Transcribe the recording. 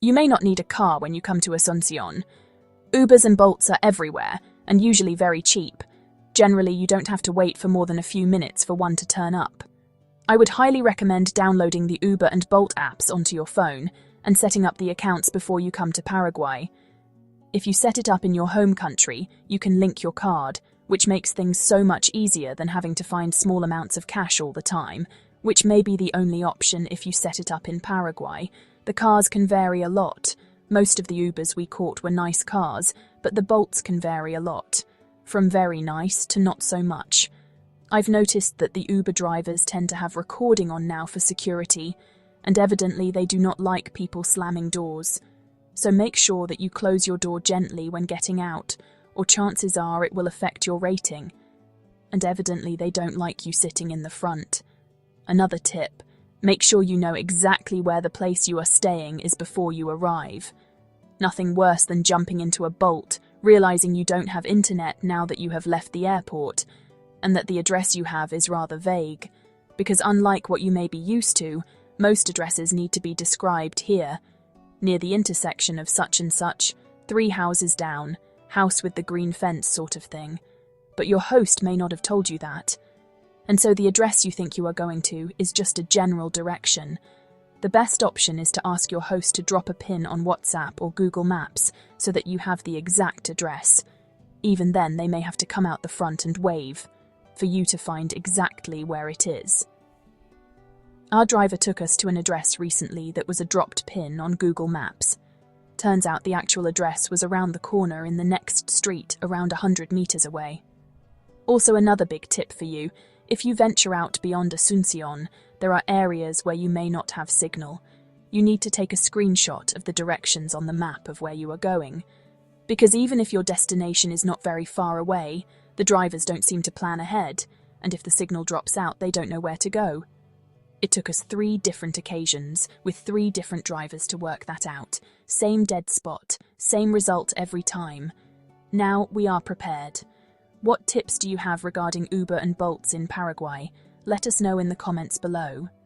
You may not need a car when you come to Asuncion. Ubers and Bolts are everywhere, and usually very cheap. Generally, you don't have to wait for more than a few minutes for one to turn up. I would highly recommend downloading the Uber and Bolt apps onto your phone and setting up the accounts before you come to Paraguay. If you set it up in your home country, you can link your card, which makes things so much easier than having to find small amounts of cash all the time, which may be the only option if you set it up in Paraguay. The cars can vary a lot. Most of the Ubers we caught were nice cars, but the Bolts can vary a lot, from very nice to not so much. I've noticed that the Uber drivers tend to have recording on now for security, and evidently they do not like people slamming doors. So make sure that you close your door gently when getting out, or chances are it will affect your rating. And evidently they don't like you sitting in the front. Another tip, make sure you know exactly where the place you are staying is before you arrive. Nothing worse than jumping into a Bolt, realizing you don't have internet now that you have left the airport, and that the address you have is rather vague, because unlike what you may be used to, most addresses need to be described here, near the intersection of such and such, 3 houses down, house with the green fence sort of thing. But your host may not have told you that. And so the address you think you are going to is just a general direction. The best option is to ask your host to drop a pin on WhatsApp or Google Maps so that you have the exact address. Even then, they may have to come out the front and wave for you to find exactly where it is. Our driver took us to an address recently that was a dropped pin on Google Maps. Turns out the actual address was around the corner in the next street, around 100 meters away. Also, another big tip for you, if you venture out beyond Asuncion, there are areas where you may not have signal. You need to take a screenshot of the directions on the map of where you are going. Because even if your destination is not very far away, the drivers don't seem to plan ahead, and if the signal drops out, they don't know where to go. It took us 3 different occasions, with 3 different drivers to work that out. Same dead spot, same result every time. Now we are prepared. What tips do you have regarding Uber and Bolts in Paraguay? Let us know in the comments below.